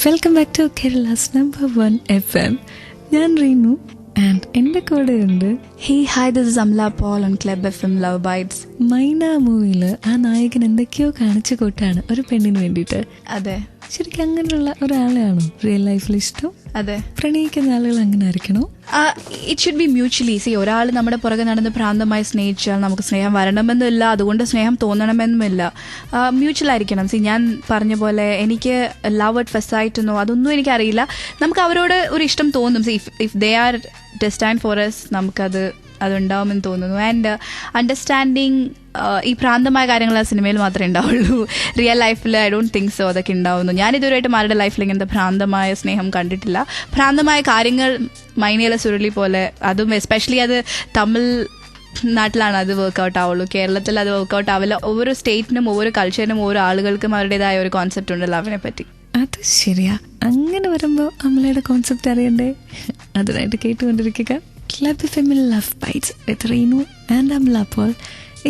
Welcome back to Kerala's number 1 FM. ഞാൻ Reenu and എൻ്റെ കൂടെ ഉണ്ട്. Hey, hi, this is Amla Paul on Club FM Love Bites. മൈന മൂവിയില് ആ നായകൻ എന്തൊക്കെയോ കാണിച്ചു കൂട്ടാണ് ഒരു പെണ്ണിന് വേണ്ടിയിട്ട്. അതെ, ശരിക്കും അങ്ങനെയുള്ള ഒരാളെയാണോ റിയൽ ലൈഫിൽ ഇഷ്ടം? അതെ, പ്രണയിക്കുന്ന ആളുകൾ അങ്ങനെ ആയിരിക്കണോ? It should be mutually. ഒരാൾ നമ്മുടെ പുറകെ നടന്ന് ഭ്രാന്തമായി സ്നേഹിച്ചാൽ നമുക്ക് സ്നേഹം വരണമെന്നില്ല, അതുകൊണ്ട് സ്നേഹം തോന്നണമെന്നുമില്ല. മ്യൂച്വൽ ആയിരിക്കണം. ഞാൻ പറഞ്ഞ പോലെ എനിക്ക് ലവ് അറ്റ് ഫസ്റ്റ് സൈറ്റ് അതൊന്നും എനിക്കറിയില്ല. നമുക്ക് അവരോട് ഒരു ഇഷ്ടം തോന്നും. If they are destined for us, അതുണ്ടാവുമെന്ന് തോന്നുന്നു. ആൻഡ് അണ്ടർസ്റ്റാൻഡിങ് ഈ ഭ്രാന്തമായ കാര്യങ്ങൾ ആ സിനിമയിൽ മാത്രമേ ഉണ്ടാവുള്ളൂ. റിയൽ ലൈഫിൽ ഐ ഡോണ്ട് തിങ്ക് സോ അതൊക്കെ ഉണ്ടാവുന്നു. ഞാനിതുവരെയായിട്ടും ആരുടെ ലൈഫിൽ ഇങ്ങനത്തെ ഭ്രാന്തമായ സ്നേഹം കണ്ടിട്ടില്ല. ഭ്രാന്തമായ കാര്യങ്ങൾ മൈനയിലെ സുരുളി പോലെ, അതും എസ്പെഷ്യലി അത് തമിഴ് നാട്ടിലാണ് അത് വർക്ക്ഔട്ട് ആവുള്ളൂ. കേരളത്തിൽ അത് വർക്ക്ഔട്ട് ആവില്ല. ഓരോ സ്റ്റേറ്റിനും ഓരോ കൾച്ചറിനും ഓരോ ആളുകൾക്കും അവരുടേതായ ഒരു കോൺസെപ്റ്റ് ഉണ്ട് ലവിനെ പറ്റി. അത് ശരിയാ. അങ്ങനെ വരുമ്പോൾ അമലയുടെ കോൺസെപ്റ്റ് അറിയണ്ടേ? അതിനായിട്ട് കേട്ടുകൊണ്ടിരിക്കുക ക്ലബ് ഫെമിൽ Love Bytes with Reenu and Amala Paul.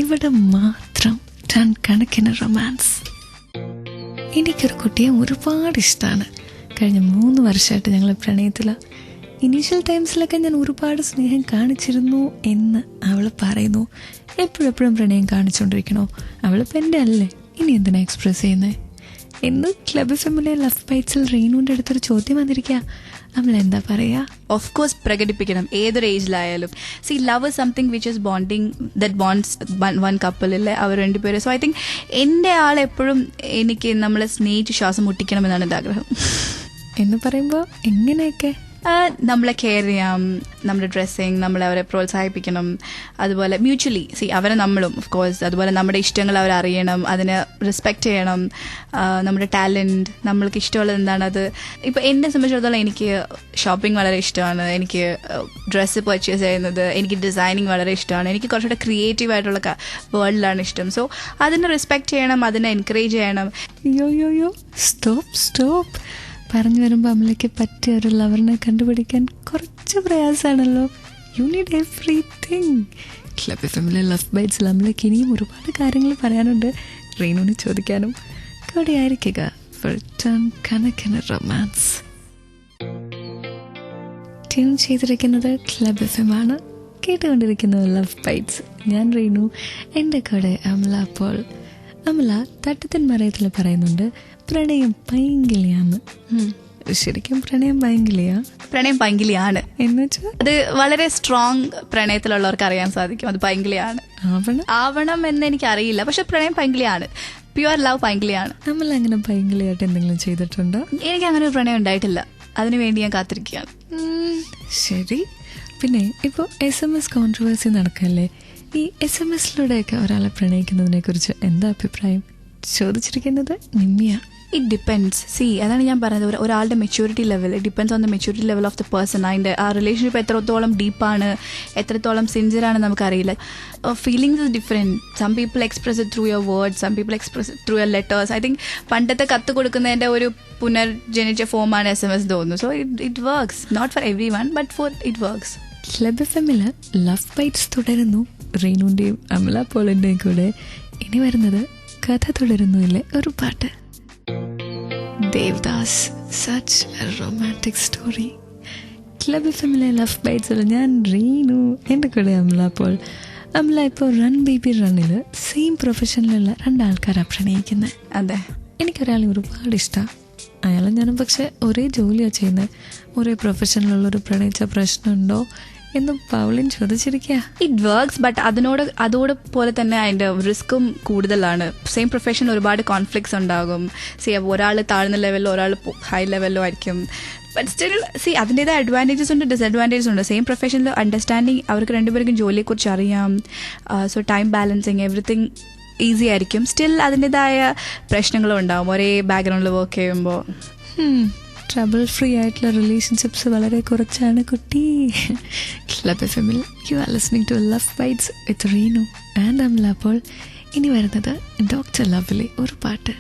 ഇവിടെ മാത്രം ടൺ കണക്കിന് റൊമാൻസ്. എനിക്കൊരു കുട്ടിയെ ഒരുപാട് ഇഷ്ടമാണ്. കഴിഞ്ഞ 3 വർഷമായിട്ട് ഞങ്ങൾ പ്രണയത്തിലാണ്. ഇനീഷ്യൽ ടൈംസിലൊക്കെ ഞാൻ ഒരുപാട് സ്നേഹം കാണിച്ചിരുന്നു എന്ന് അവൾ പറയുന്നു. എപ്പോഴും പ്രണയം കാണിച്ചുകൊണ്ടിരിക്കണോ? അവളിപ്പോൾ എൻ്റെ അല്ലേ, ഇനി എന്തിനാ എക്സ്പ്രസ് ചെയ്യുന്നത് എന്ന് ക്ലബ് ഫെമിലെ ലവ് ബൈറ്റ്സിൽ റീനുവിൻ്റെ അടുത്തൊരു ചോദ്യം വന്നിരിക്കുക. നമ്മൾ എന്താ പറയുക? ഓഫ് കോഴ്സ് പ്രകടിപ്പിക്കണം, ഏതൊരു ഏജിലായാലും. Love is something which is bonding that bonds one couple ഇല്ലേ, അവർ രണ്ടുപേരും. സോ ഐ തിങ്ക് എൻ്റെ ആളെപ്പോഴും എനിക്ക് നമ്മളെ സ്നേഹിച്ച് ശ്വാസം മുട്ടിക്കണമെന്നാണ് എൻ്റെ ആഗ്രഹം. എന്ന് പറയുമ്പോൾ എങ്ങനെയൊക്കെ? നമ്മളെ കെയർ ചെയ്യാം, നമ്മുടെ ഡ്രസ്സിങ്, നമ്മളെ അവരെ പ്രോത്സാഹിപ്പിക്കണം. അതുപോലെ മ്യൂച്വലി അവരെ നമ്മളും ഓഫ് കോഴ്സ്, അതുപോലെ നമ്മുടെ ഇഷ്ടങ്ങൾ അവരറിയണം, അതിനെ റെസ്പെക്റ്റ് ചെയ്യണം. നമ്മുടെ ടാലൻറ്റ്, നമ്മൾക്ക് ഇഷ്ടമുള്ളത് എന്താണ് അത്. ഇപ്പോൾ എന്നെ സംബന്ധിച്ചിടത്തോളം എനിക്ക് ഷോപ്പിംഗ് വളരെ ഇഷ്ടമാണ്, എനിക്ക് ഡ്രസ്സ് പർച്ചേസ് ചെയ്യുന്നത്, എനിക്ക് ഡിസൈനിങ് വളരെ ഇഷ്ടമാണ്, എനിക്ക് കുറച്ചുകൂടെ ക്രിയേറ്റീവ് ആയിട്ടുള്ള വേൾഡിലാണ് ഇഷ്ടം. സോ അതിനെ റെസ്പെക്റ്റ് ചെയ്യണം, അതിനെ എൻകറേജ് ചെയ്യണം. യോ സ്റ്റോപ്പ് പറഞ്ഞു വരുമ്പോൾ അമ്മയ്ക്ക് പറ്റിയ ഒരു ലവറിനെ കണ്ടുപിടിക്കാൻ കുറച്ച് പ്രയാസമാണല്ലോ. You need everything. ക്ലബ് ഫെമിലെ ലവ് ബൈറ്റ്സിൽ അമ്മയ്ക്ക് ഇനിയും ഒരുപാട് കാര്യങ്ങൾ പറയാനുണ്ട്, റീനുവിന് ചോദിക്കാനും. കൂടെ ആയിരിക്കുക ഫോർ ടൺ കണക്കിന് റൊമാൻസ്. ട്യൂൺ ചെയ്തിരിക്കുന്നത് ക്ലബ് FM ആണ്. കേട്ടുകൊണ്ടിരിക്കുന്നത് ലവ് ബൈറ്റ്സ്. ഞാൻ റീനു, എൻ്റെ കൂടെ അമല പോൾ. അമല തട്ടത്തിൻ മറയത്തിൽ പറയുന്നുണ്ട് പ്രണയം പൈങ്കിളിയാന്ന്. ശരിക്കും പ്രണയം പൈങ്കിളിയാ? പ്രണയം പൈങ്കിളിയാണ് എന്ന് വെച്ചാൽ അത് വളരെ സ്ട്രോങ് പ്രണയത്തിലുള്ളവർക്ക് അറിയാൻ സാധിക്കും അത് പൈങ്കിളിയാണ്. ആവണം എന്ന് എനിക്കറിയില്ല, പക്ഷെ പ്രണയം പൈങ്കിളിയാണ്. Pure love പൈങ്കിളിയാണ്. നമ്മൾ അങ്ങനെ പൈങ്കിളിയായിട്ട് എന്തെങ്കിലും ചെയ്തിട്ടുണ്ടോ? എനിക്ക് അങ്ങനെ ഒരു പ്രണയം ഉണ്ടായിട്ടില്ല, അതിനുവേണ്ടി ഞാൻ കാത്തിരിക്കുകയാണ്. ശരി. പിന്നെ ഇപ്പോൾ SMS കോൺട്രവേഴ്സി നടക്കല്ലേ, ഈ SMS-ലൂടെയൊക്കെ ഒരാളെ പ്രണയിക്കുന്നതിനെ കുറിച്ച് എന്താ അഭിപ്രായം ചോദിച്ചിരിക്കുന്നത് നിമ്മിയ. It depends. അതാണ് ഞാൻ പറഞ്ഞത്, ഒരാളുടെ maturity level, it depends on the maturity level of the person. അതിൻ്റെ ആ റിലേഷൻഷിപ്പ് എത്രത്തോളം ഡീപ്പാണ്, എത്രത്തോളം സിൻസിയറാണ് നമുക്കറിയില്ല. Feelings is different. Some people express it through your words, some people express it through your letters. I think പണ്ടത്തെ കത്ത് കൊടുക്കുന്നതിൻ്റെ ഒരു പുനർജനിച്ച ഫോമാണ് SMS തോന്നുന്നു. So it works, not for everyone but for it works. Club FM-ൽ Love Bytes തുടരുന്നു. റീനുവിൻ്റെയും അമല പോളിൻ്റെയും കൂടെ ഇനി വരുന്നത് കഥ തുടരുന്നില്ലേ ഒരു പാട്ട്. Devdas, such a romantic story. Club FM-ലെ ലവ് ബൈറ്റ്സിൽ ഞാൻ റീനു, എൻ്റെ കൂടെ അമല പോൾ. അമല ഇപ്പോൾ റൺ ബേബി റണ്ണിൽ സെയിം പ്രൊഫഷനിലുള്ള 2 ആൾക്കാരാണ് പ്രണയിക്കുന്നത്. അതെ, എനിക്കൊരാളെ ഒരുപാട് ഇഷ്ടമാണ്. അയാളും ഞാനും പക്ഷെ ഒരേ ജോലിയാണ് ചെയ്യുന്നത്. ഒരേ പ്രൊഫഷനിലുള്ളൊരു പ്രണയിച്ച പ്രശ്നമുണ്ടോ എന്ന് പൗളിൻ ചോദിച്ചിരിക്കുക. ഇറ്റ് വർക്ക്സ്, ബട്ട് അതോട് പോലെ തന്നെ അതിൻ്റെ റിസ്ക്കും കൂടുതലാണ്. സെയിം പ്രൊഫഷനിൽ ഒരുപാട് കോൺഫ്ലിക്ട്സ് ഉണ്ടാകും. ഒരാൾ താഴ്ന്ന ലെവലിലോ ഒരാൾ ഹൈ ലെവലിലോ ആയിരിക്കും. ബട്ട് സ്റ്റിൽ അതിൻ്റെതായ അഡ്വാൻറ്റേജസ് ഉണ്ട്, ഡിസഡ്വാൻറ്റേജസ് ഉണ്ട്. സെയിം പ്രൊഫഷനിൽ അണ്ടർസ്റ്റാൻഡിങ്, അവർക്ക് രണ്ടുപേർക്കും ജോലിയെക്കുറിച്ച് അറിയാം. So time balancing, everything easy ആയിരിക്കും. സ്റ്റിൽ അതിൻ്റെതായ പ്രശ്നങ്ങളും ഉണ്ടാകും ഒരേ ബാക്ക്ഗ്രൗണ്ടിൽ വർക്ക് ചെയ്യുമ്പോൾ. ട്രബിൾ ഫ്രീ ആയിട്ടുള്ള റിലേഷൻഷിപ്സ് വളരെ കുറച്ചാണ് കുട്ടി. ക്ലബ് FM-ൽ you are listening to Love Bytes with Reenu and Amala Paul. ഇനി വരുന്നത് ഡോക്ടർ ലവിലെ ഒരു പാട്ട്.